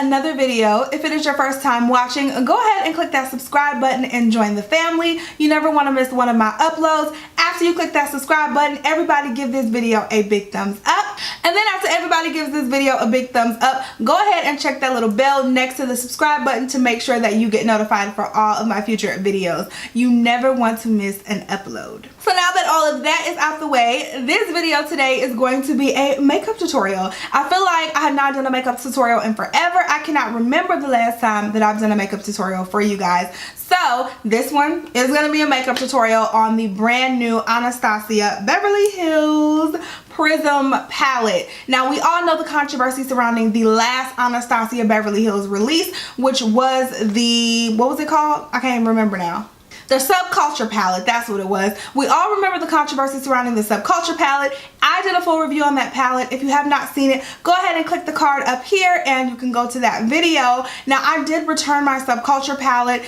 another video. If it is your first time watching, go ahead and click that subscribe button and join the family. You never want to miss one of my uploads. After you click that subscribe button, everybody give this video a big thumbs up. And then after everybody gives this video a big thumbs up, go ahead and check that little bell next to the subscribe button to make sure that you get notified for all of my future videos. You never want to miss an upload. So now that all of that is out the way, this video today is going to be a makeup tutorial. I feel like I have not done a makeup tutorial in forever. I cannot remember the last time that I've done a makeup tutorial for you guys. So this one is going to be a makeup tutorial on the brand new Anastasia Beverly Hills Prism palette. Now we all know the controversy surrounding the last Anastasia Beverly Hills release, which was the, what was it called? I can't even remember now. The Subculture palette, that's what it was. We all remember the controversy surrounding the Subculture palette. I did a full review on that palette. If you have not seen it, go ahead and click the card up here and you can go to that video. Now I did return my Subculture palette.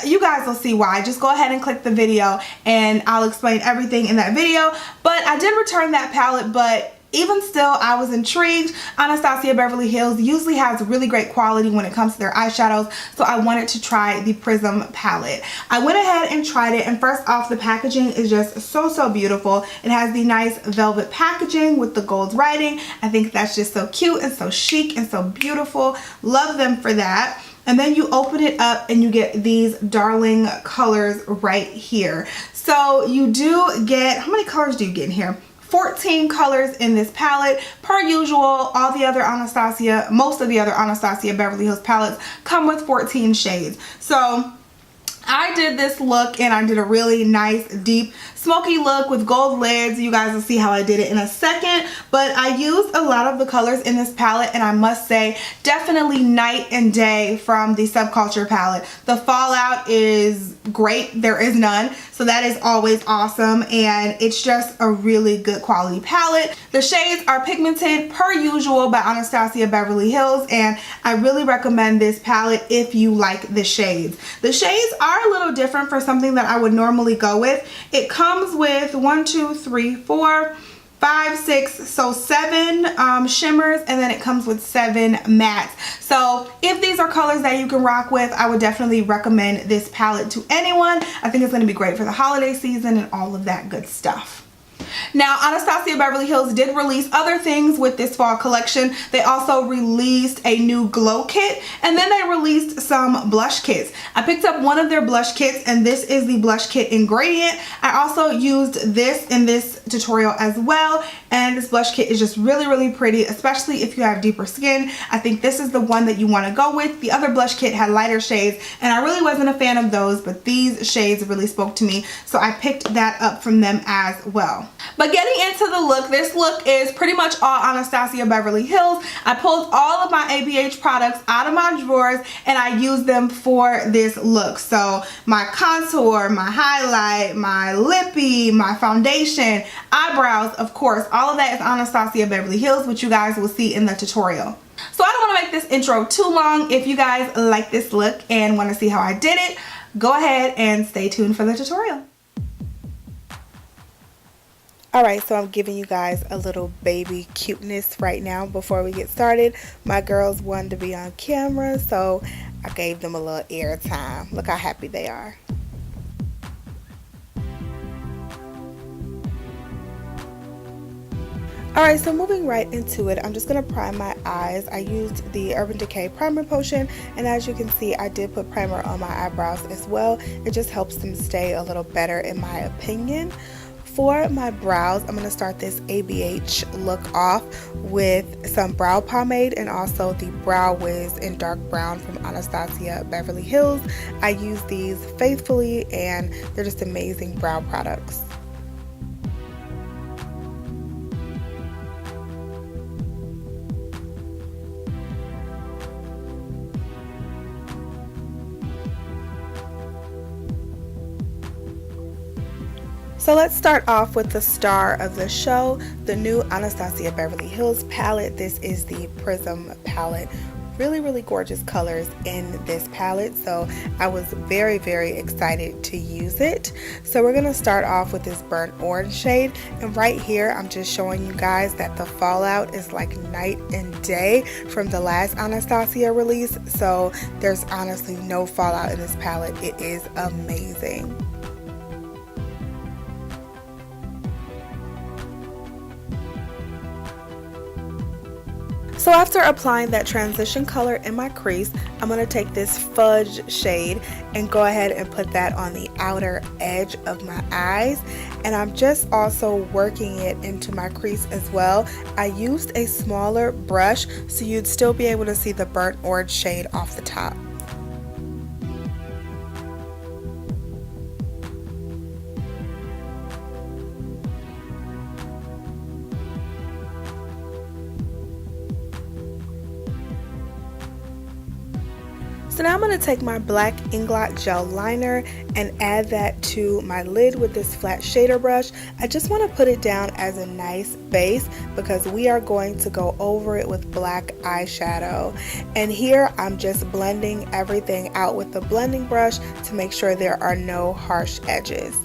You guys will see why. Just go ahead and click the video and I'll explain everything in that video. But I did return that palette, but even still, I was intrigued. Anastasia Beverly Hills usually has really great quality when it comes to their eyeshadows, so I wanted to try the Prism palette. I went ahead and tried it, and first off, the packaging is just so beautiful. It has the nice velvet packaging with the gold writing. I think that's just so cute and so chic and so beautiful. Love them for that. And then you open it up and you get these darling colors right here. So you do get, how many colors do you get in here? 14 colors in this palette. Per usual, all the other Anastasia, most of the other Anastasia Beverly Hills palettes come with 14 shades. So I did this look and I did a really nice deep smoky look with gold lids. You guys will see how I did it in a second, but I used a lot of the colors in this palette, and I must say definitely night and day from the Subculture palette. The fallout is great, there is none, so that is always awesome, and it's just a really good quality palette. The shades are pigmented per usual by Anastasia Beverly Hills, and I really recommend this palette if you like the shades. The shades are a little different for something that I would normally go with. It comes with 1, 2, 3, 4, 5, 6, so 7 shimmers, and then it comes with 7 mattes. So if these are colors that you can rock with, I would definitely recommend this palette to anyone. I think it's going to be great for the holiday season and all of that good stuff. Now, Anastasia Beverly Hills did release other things with this fall collection. They also released a new glow kit, and then they released some blush kits. I picked up one of their blush kits, and this is the blush kit ingredient. I also used this in this tutorial as well, and this blush kit is just really pretty, especially if you have deeper skin. I think this is the one that you want to go with. The other blush kit had lighter shades, and I really wasn't a fan of those, but these shades really spoke to me, so I picked that up from them as well. But getting into the look, this look is pretty much all Anastasia Beverly Hills. I pulled all of my ABH products out of my drawers and I used them for this look. So my contour, my highlight, my lippy, my foundation, eyebrows, of course, all of that is Anastasia Beverly Hills, which you guys will see in the tutorial. So I don't want to make this intro too long. If you guys like this look and want to see how I did it, go ahead and stay tuned for the tutorial. Alright, so I'm giving you guys a little baby cuteness right now before we get started. My girls wanted to be on camera, so I gave them a little air time. Look how happy they are. Alright, so moving right into it, I'm just going to prime my eyes. I used the Urban Decay Primer Potion, and as you can see, I did put primer on my eyebrows as well. It just helps them stay a little better in my opinion. For my brows, I'm going to start this ABH look off with some brow pomade and also the Brow Wiz in dark brown from Anastasia Beverly Hills. I use these faithfully and they're just amazing brow products. So let's start off with the star of the show, the new Anastasia Beverly Hills palette. This is the Prism palette. really gorgeous colors in this palette, so I was very excited to use it. So we're going to start off with this burnt orange shade, and right here I'm just showing you guys that the fallout is like night and day from the last Anastasia release, so there's honestly no fallout in this palette. It is amazing. So after applying that transition color in my crease, I'm going to take this fudge shade and go ahead and put that on the outer edge of my eyes. And I'm just also working it into my crease as well. I used a smaller brush so you'd still be able to see the burnt orange shade off the top. So now I'm going to take my black Inglot gel liner and add that to my lid with this flat shader brush. I just want to put it down as a nice base because we are going to go over it with black eyeshadow. And here I'm just blending everything out with the blending brush to make sure there are no harsh edges.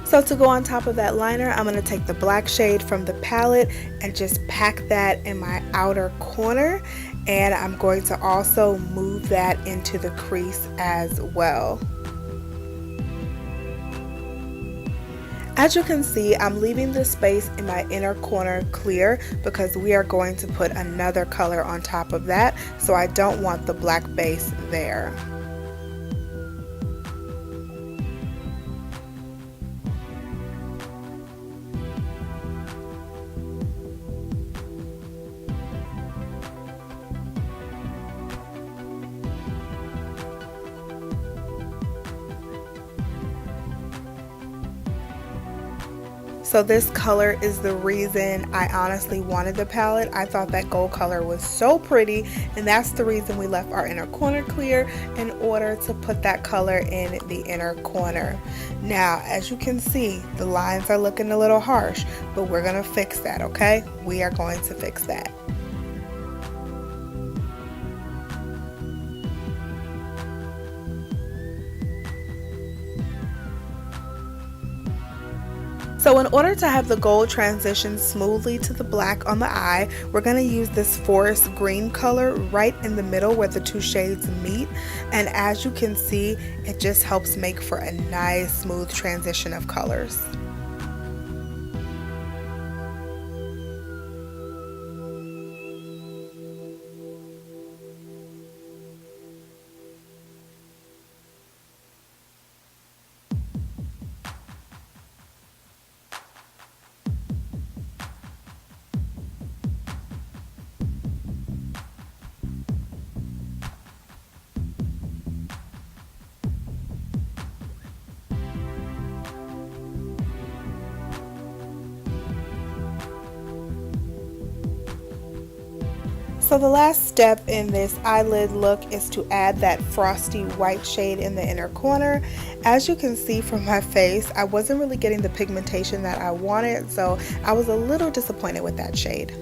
So to go on top of that liner, I'm going to take the black shade from the palette and just pack that in my outer corner, and I'm going to also move that into the crease as well. As you can see, I'm leaving the space in my inner corner clear because we are going to put another color on top of that, so I don't want the black base there. So this color is the reason I honestly wanted the palette. I thought that gold color was so pretty, and that's the reason we left our inner corner clear in order to put that color in the inner corner. Now, as you can see, the lines are looking a little harsh, but we're gonna fix that, okay? We are going to fix that. So in order to have the gold transition smoothly to the black on the eye, we're going to use this forest green color right in the middle where the two shades meet. And as you can see, it just helps make for a nice smooth transition of colors. So the last step in this eyelid look is to add that frosty white shade in the inner corner. As you can see from my face, I wasn't really getting the pigmentation that I wanted, so I was a little disappointed with that shade.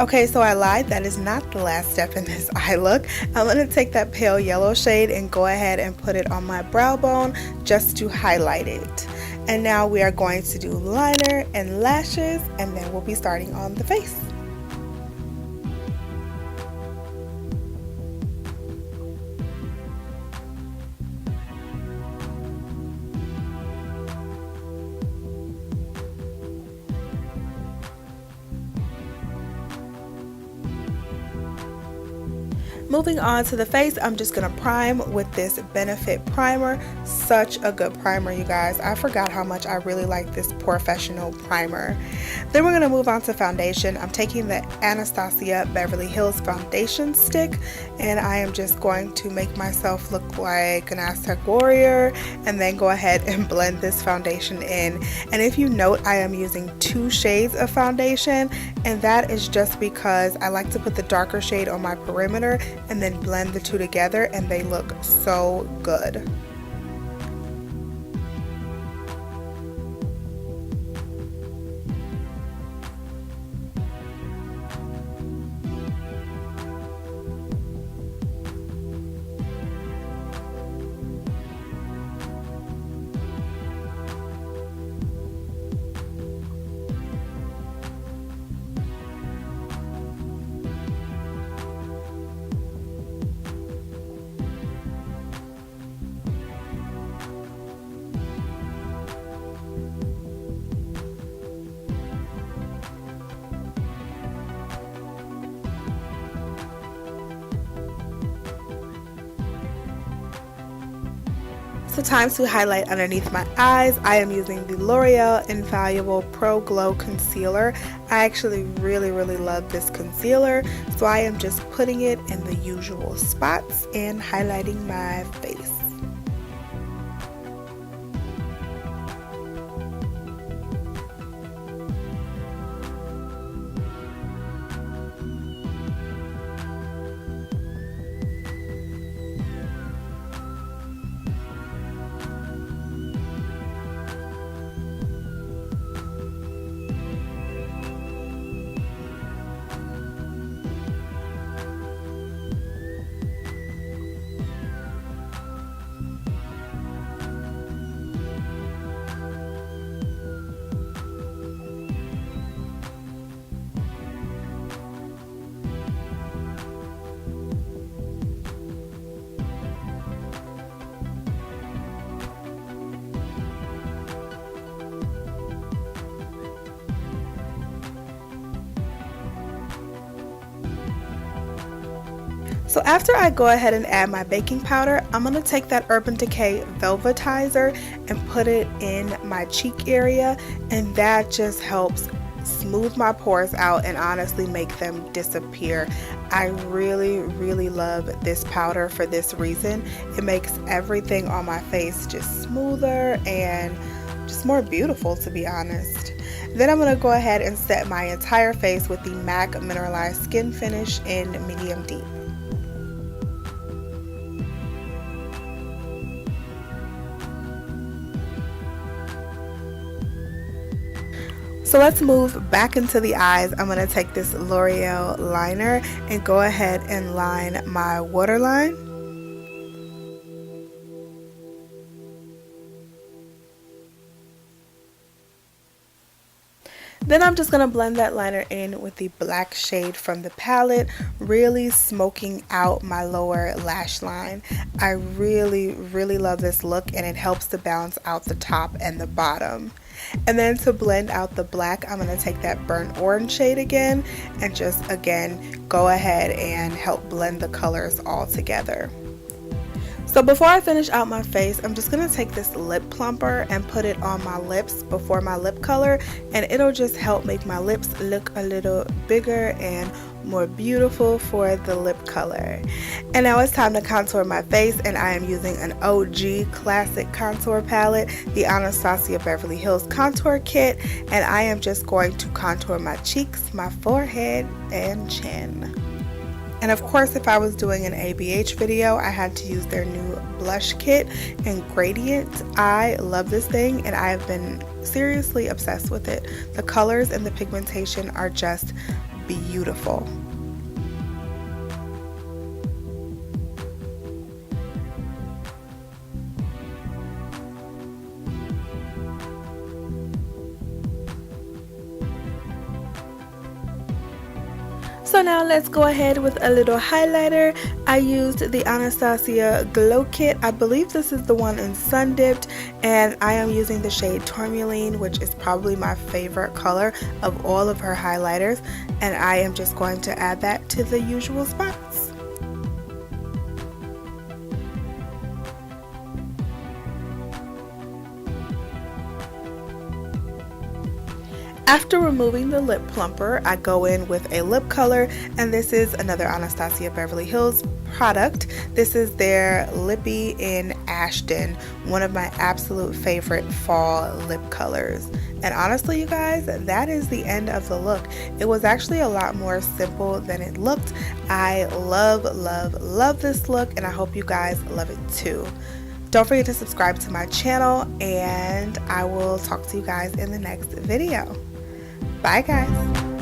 Okay, so I lied. That is not the last step in this eye look. I'm going to take that pale yellow shade and go ahead and put it on my brow bone just to highlight it. And now we are going to do liner and lashes, and then we'll be starting on the face. Moving on to the face, I'm just going to prime with this Benefit primer. Such a good primer, you guys. I forgot how much I really like this Professional primer. Then we're going to move on to foundation. I'm taking the Anastasia Beverly Hills foundation stick, and I am just going to make myself look like an Aztec warrior, and then go ahead and blend this foundation in. And if you note, I am using 2 shades of foundation, and that is just because I like to put the darker shade on my perimeter and then blend the 2 together, and they look so good. So time to highlight underneath my eyes. I am using the L'Oreal Infallible Pro Glow Concealer. I actually really love this concealer, so I am just putting it in the usual spots and highlighting my face. So after I go ahead and add my baking powder, I'm going to take that Urban Decay Velvetizer and put it in my cheek area, and that just helps smooth my pores out and honestly make them disappear. I really love this powder for this reason. It makes everything on my face just smoother and just more beautiful, to be honest. Then I'm going to go ahead and set my entire face with the MAC Mineralized Skin Finish in Medium Deep. So let's move back into the eyes. I'm going to take this L'Oreal liner and go ahead and line my waterline. Then I'm just going to blend that liner in with the black shade from the palette, really smoking out my lower lash line. I really love this look, and it helps to balance out the top and the bottom. And then to blend out the black, I'm going to take that burnt orange shade again and just again go ahead and help blend the colors all together. So before I finish out my face, I'm just going to take this lip plumper and put it on my lips before my lip color, and it'll just help make my lips look a little bigger and more beautiful for the lip color. And now it's time to contour my face, and I am using an OG classic contour palette, the Anastasia Beverly Hills Contour Kit, and I am just going to contour my cheeks, my forehead, and chin. And of course, if I was doing an ABH video, I had to use their new blush kit in Gradient. I love this thing, and I have been seriously obsessed with it. The colors and the pigmentation are just beautiful. So now let's go ahead with a little highlighter. I used the Anastasia Glow Kit. I believe this is the one in Sundipped, and I am using the shade Tourmaline, which is probably my favorite color of all of her highlighters, and I am just going to add that to the usual spots. After removing the lip plumper, I go in with a lip color, and this is another Anastasia Beverly Hills product. This is their Lippy in Ashton, one of my absolute favorite fall lip colors. And honestly, you guys, that is the end of the look. It was actually a lot more simple than it looked. I love, love, love this look, and I hope you guys love it too. Don't forget to subscribe to my channel, and I will talk to you guys in the next video. Bye guys.